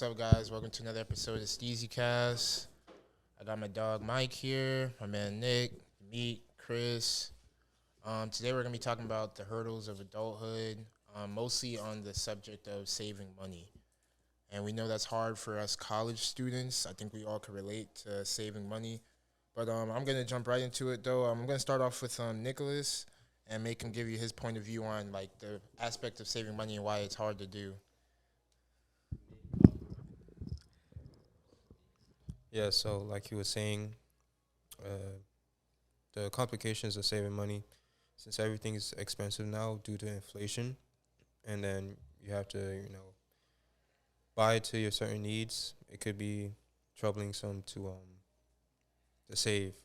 What's up, guys? Welcome to another episode of SteezyCast. I got my dog Mike here, my man Nick, Meek, Chris. Today we're gonna be talking about the hurdles of adulthood, mostly on the subject of saving money. And we know that's hard for us college students. I think we all can relate to saving money. But I'm gonna jump right into it though. I'm gonna start off with Nicholas and make him give you his point of view on like the aspect of saving money and why it's hard to do. Yeah, so like you were saying, uh, the complications of saving money, since everything's expensive now due to inflation, and then you have to, buy to your certain needs. It could be troubling some to save,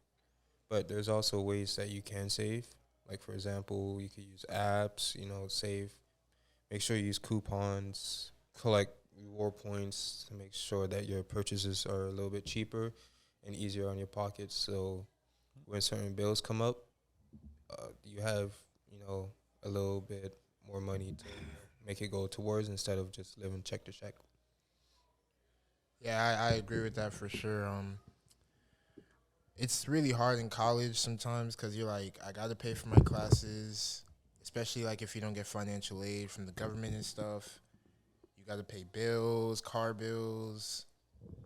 but there's also ways that you can save. Like for example, you could use apps, save. Make sure you use coupons, collect reward points to make sure that your purchases are a little bit cheaper and easier on your pockets. So when certain bills come up, you have, a little bit more money to make it go towards instead of just living check to check. Yeah, I agree with that for sure. It's really hard in college sometimes because you're like, I got to pay for my classes, especially like if you don't get financial aid from the government and stuff. You got to pay bills, car bills.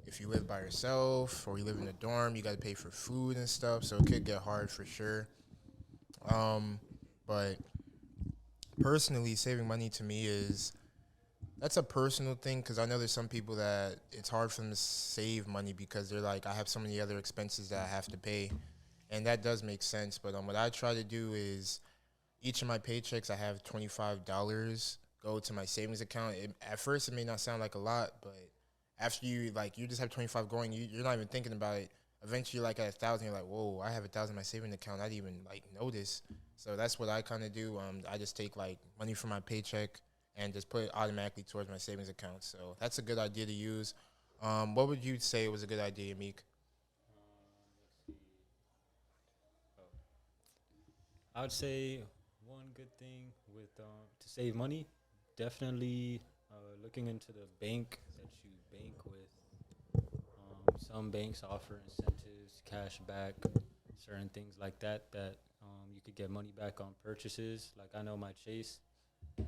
If you live by yourself or you live in a dorm, you got to pay for food and stuff. So it could get hard for sure. But personally, saving money to me is that's a personal thing because I know there's some people that it's hard for them to save money because they're like, I have so many other expenses that I have to pay, and that does make sense. But what I try to do is each of my paychecks, I have $25 go to my savings account. At first, it may not sound like a lot, but after you just have 25 going, you're not even thinking about it. Eventually, you're like at 1,000, you're like, whoa, I have 1,000 in my savings account. I didn't even like notice. So that's what I kind of do. I just take like money from my paycheck and just put it automatically towards my savings account. So that's a good idea to use. What would you say was a good idea, Meek? Let's see. I would say one good thing with to save money, definitely looking into the bank that you bank with. Some banks offer incentives, cash back, certain things like that that you could get money back on purchases. Like I know my Chase,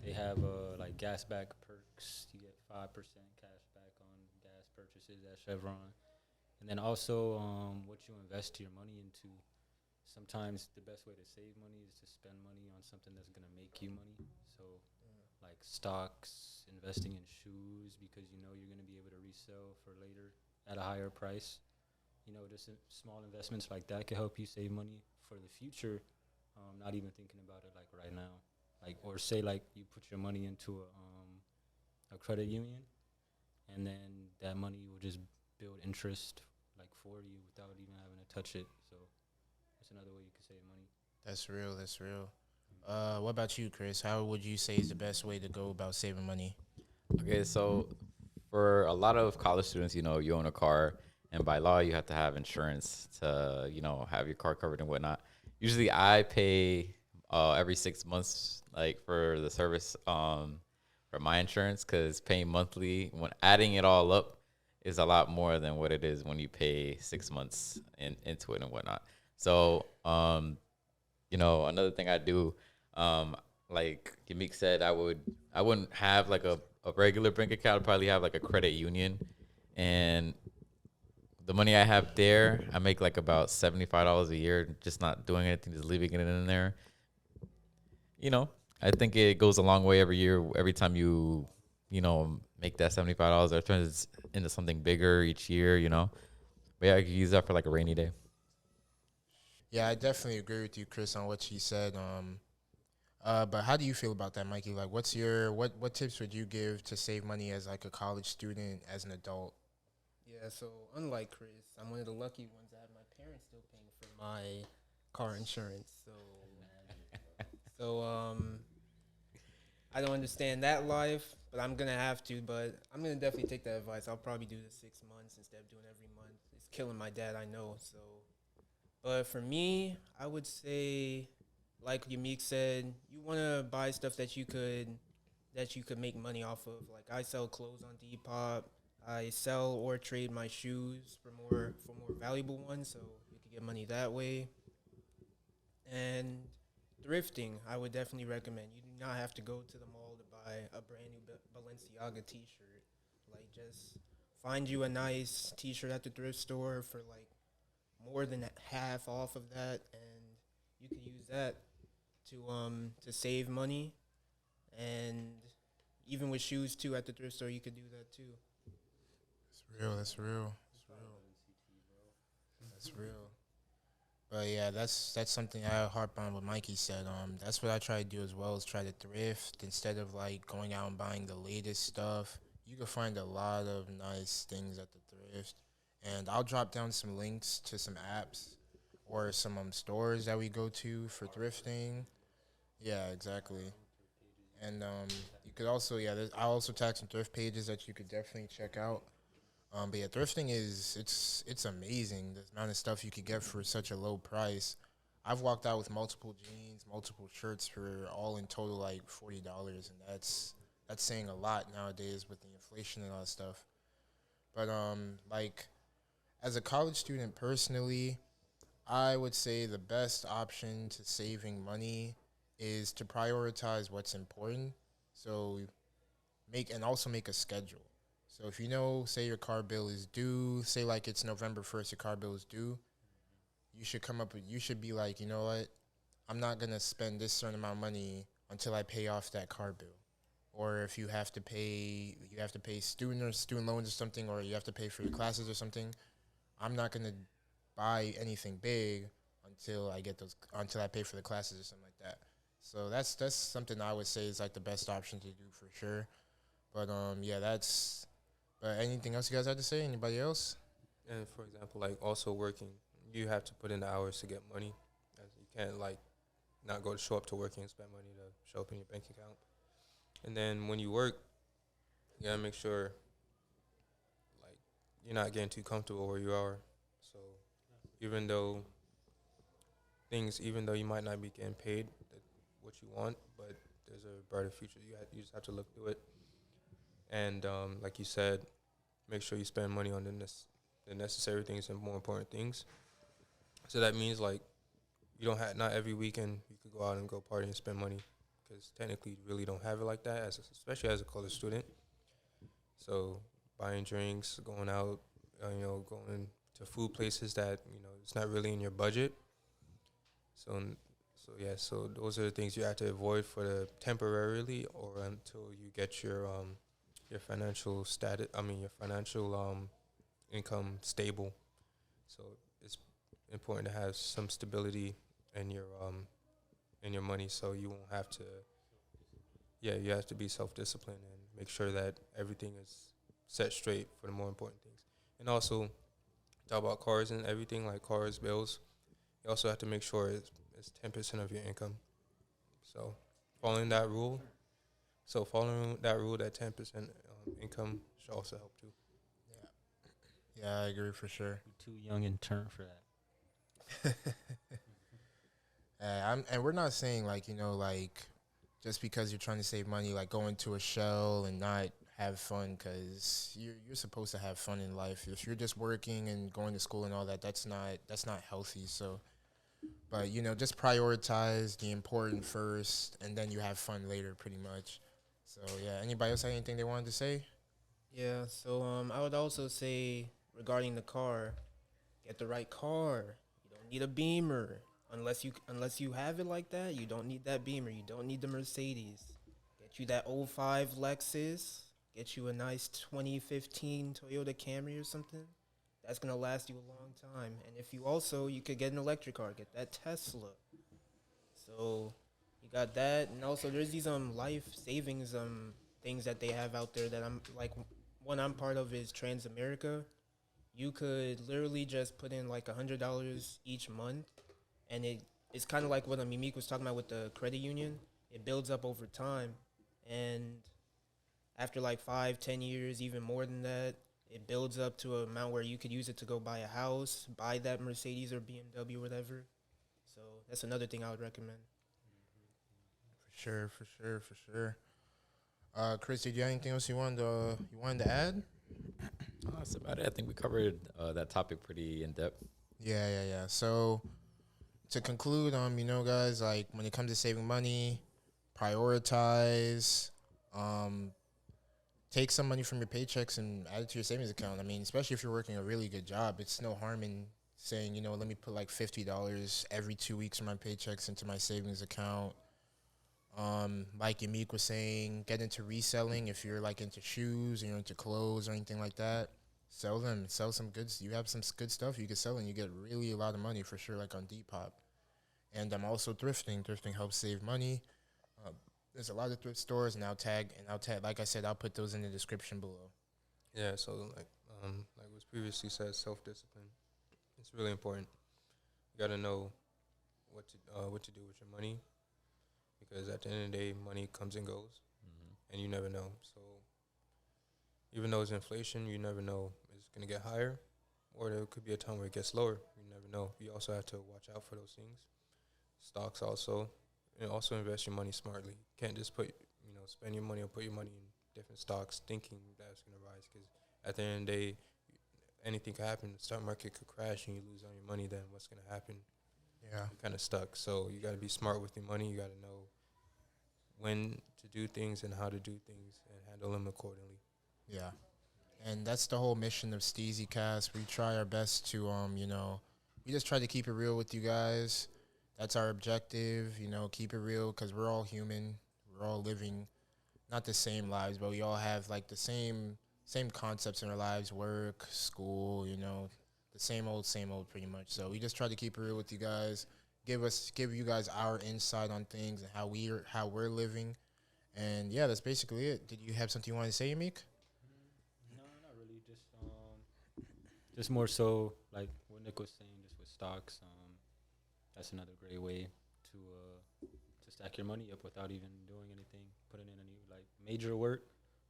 they have like gas back perks. You get 5% cash back on gas purchases at Chevron, and then also what you invest your money into. Sometimes the best way to save money is to spend money on something that's gonna make you money. So like stocks, investing in shoes because you know you're gonna be able to resell for later at a higher price. Just small investments like that can help you save money for the future. Not even thinking about it like right now, like or say like you put your money into a credit union, and then that money will just build interest like for you without even having to touch it. So that's another way you can save money. That's real. That's real. What about you, Chris? How would you say is the best way to go about saving money? Okay, so for a lot of college students, you own a car, and by law, you have to have insurance to, have your car covered and whatnot. Usually, I pay every 6 months, like for the service for my insurance, because paying monthly, when adding it all up, is a lot more than what it is when you pay 6 months into it and whatnot. So, another thing I do, like Yamik said, I wouldn't have like a regular bank account. I'd probably have like a credit union, and the money I have there, I make like about $75 a year, just not doing anything, just leaving it in there. You know, I think it goes a long way every year. Every time make that $75, it turns into something bigger each year. But yeah, I could use that for like a rainy day. Yeah, I definitely agree with you, Chris, on what you said. But how do you feel about that, Mikey? Like, what tips would you give to save money as like a college student, as an adult? Yeah, so unlike Chris, I'm one of the lucky ones that have my parents still paying for my car insurance. So I don't understand that life, but I'm gonna have to. But I'm gonna definitely take that advice. I'll probably do the 6 months instead of doing every month. It's killing my dad, I know. So, but for me, I would say, like Yamik said, you wanna buy stuff that you could make money off of. Like I sell clothes on Depop. I sell or trade my shoes for more valuable ones, so you can get money that way. And thrifting, I would definitely recommend. You do not have to go to the mall to buy a brand new Balenciaga T-shirt. Like, just find you a nice T-shirt at the thrift store for like more than half off of that, and you could use that to save money. And even with shoes too at the thrift store, you could do that too. That's real. That's real. That's real. That's real. But yeah, that's something I harp on what Mikey said. That's what I try to do as well, is try to thrift instead of like going out and buying the latest stuff. You can find a lot of nice things at the thrift, and I'll drop down some links to some apps or some stores that we go to for thrifting. Yeah, exactly. And you could also, yeah, I'll also tag some thrift pages that you could definitely check out. But yeah, thrifting is it's amazing the amount of stuff you could get for such a low price. I've walked out with multiple jeans, multiple shirts for all in total like $40, and that's saying a lot nowadays with the inflation and all that stuff. But like as a college student personally, I would say the best option to saving money is to prioritize what's important. So also make a schedule. So if you know, say your car bill is due, say like it's November 1st, your car bill is due, you should be like, you know what, I'm not gonna spend this certain amount of money until I pay off that car bill. Or if you have to pay student loans or something, or you have to pay for your classes or something. I'm not gonna buy anything big until I pay for the classes or something like that. So that's something I would say is like the best option to do for sure. But yeah, that's. But anything else you guys have to say? Anybody else? And for example, like also working, you have to put in the hours to get money. As you can't like not go to show up to work and spend money to show up in your bank account. And then when you work, you gotta make sure like you're not getting too comfortable where you are. So even though even though you might not be getting paid what you want, but there's a brighter future. You just have to look through it. And like you said, make sure you spend money on the necessary things and more important things. So that means like you don't have not every weekend you could go out and go party and spend money, because technically you really don't have it like that, especially as a college student. So buying drinks, going out, going to food places that it's not really in your budget. So yeah, so those are the things you have to avoid for the temporarily or until you get your financial status. I mean your financial income stable. So it's important to have some stability in your money, so you won't have to. Yeah, you have to be self-disciplined and make sure that everything is set straight for the more important things. And also talk about cars and everything, like cars, bills. You also have to make sure it's 10% of your income. So following that rule, that 10% income should also help too. Yeah, I agree for sure. You're too young in turn for that. And we're not saying like like just because you're trying to save money, like go into a shell and not have fun, because you're supposed to have fun in life. If you're just working and going to school and all that, that's not healthy. So, but just prioritize the important first, and then you have fun later, pretty much. So yeah, anybody else have anything they wanted to say? Yeah, so I would also say regarding the car, get the right car. You don't need a Beamer unless you have it like that. You don't need that Beamer. You don't need the Mercedes. Get you that '05 Lexus. Get you a nice 2015 Toyota Camry or something. That's gonna last you a long time. And if you could get an electric car. Get that Tesla. So you got that, and also there's these life savings things that they have out there that I'm like. One I'm part of is Transamerica. You could literally just put in like $100 each month, and it's kind of like what Yamik was talking about with the credit union. It builds up over time, and after like 5, 10 years, even more than that, it builds up to an amount where you could use it to go buy a house, buy that Mercedes or BMW, or whatever. So that's another thing I would recommend. For sure, for sure, for sure. Chris, did you have anything else you wanted to add? Oh, that's about it. I think we covered that topic pretty in depth. Yeah. So to conclude, guys, like when it comes to saving money, prioritize, um, take some money from your paychecks and add it to your savings account. I mean, especially if you're working a really good job, it's no harm in saying, let me put like $50 every 2 weeks of my paychecks into my savings account. Like Yamik was saying, get into reselling if you're like into shoes or you're into clothes or anything like that. Sell them. Sell some goods. You have some good stuff you can sell and you get really a lot of money for sure, like on Depop. And I'm also thrifting. Thrifting helps save money. There's a lot of thrift stores, and I'll tag. Like I said, I'll put those in the description below. Yeah, so like was previously said, self-discipline. It's really important. You got to know what to do with your money, because at the end of the day, money comes and goes, and you never know. So even though it's inflation, you never know it's going to get higher, or there could be a time where it gets lower. You never know. You also have to watch out for those things. Stocks also. And also invest your money smartly. You can't just spend your money or put your money in different stocks thinking that it's going to rise, because at the end of the day, anything could happen. The stock market could crash and you lose all your money. Then what's going to happen? Yeah. You're kind of stuck. So you got to be smart with your money. You got to know when to do things and how to do things and handle them accordingly. Yeah. And that's the whole mission of SteezyCast. We try our best to, we just try to keep it real with you guys. That's our objective, keep it real, because we're all human. We're all living not the same lives, but we all have like the same concepts in our lives, work, school, the same old pretty much. So we just try to keep it real with you guys, give you guys our insight on things and how we're living. And yeah, that's basically it. Did you have something you wanted to say, Yamik? No, not really. Just more so like what Nick was saying, just with stocks. That's another great way to stack your money up without even doing anything, putting in any like major work.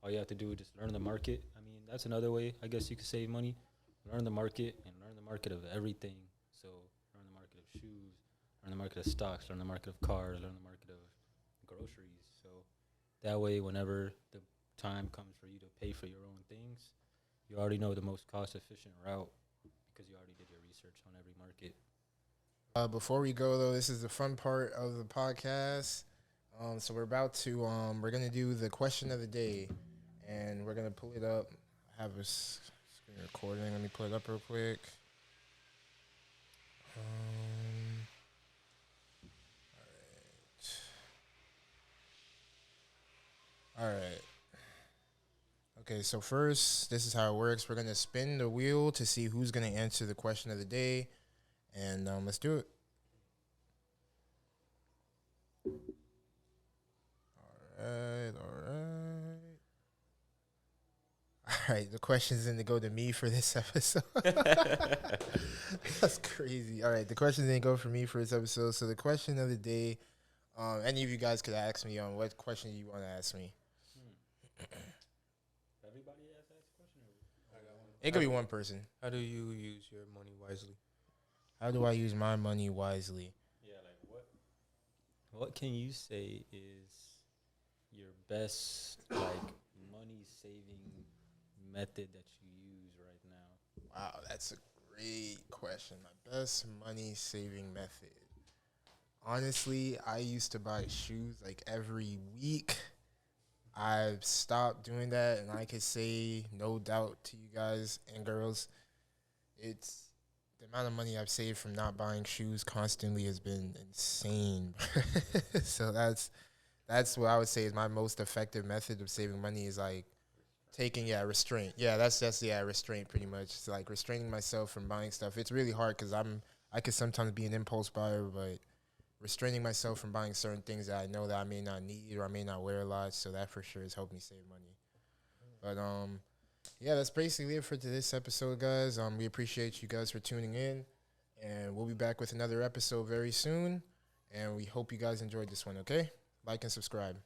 All you have to do is just learn the market. I mean, that's another way I guess you could save money. Learn the market and learn the market of everything. So learn the market of shoes, learn the market of stocks, learn the market of cars, learn the market of groceries. So that way, whenever the time comes for you to pay for your own things, you already know the most cost-efficient route because you already did your research on every market. Before we go, though, this is the fun part of the podcast. So we're about to, we're going to do the question of the day, and we're going to pull it up. I have a screen recording. Let me pull it up real quick. All right. Okay, so first, this is how it works. We're going to spin the wheel to see who's going to answer the question of the day. And let's do it. All right, the question's going to go to me for this episode. That's crazy. All right, the question's going to go for me for this episode. So the question of the day, any of you guys could ask me on what question you want to ask me. Everybody has to ask a question? I got one. It could be one person. How do you use your money wisely? How do I use my money wisely? Yeah, like what can you say is your best like money saving method that you use right now? Wow, that's a great question. My best money saving method. Honestly, I used to buy shoes like every week. I've stopped doing that, and I could say, no doubt to you guys and girls, it's the amount of money I've saved from not buying shoes constantly has been insane. So that's what I would say is my most effective method of saving money is like taking restraint. Yeah, that's restraint pretty much. It's like restraining myself from buying stuff. It's really hard because I could sometimes be an impulse buyer, but restraining myself from buying certain things that I know that I may not need or I may not wear a lot. So that for sure has helped me save money. But yeah, that's basically it for this episode, guys. We appreciate you guys for tuning in, and we'll be back with another episode very soon. And we hope you guys enjoyed this one. Okay, like and subscribe.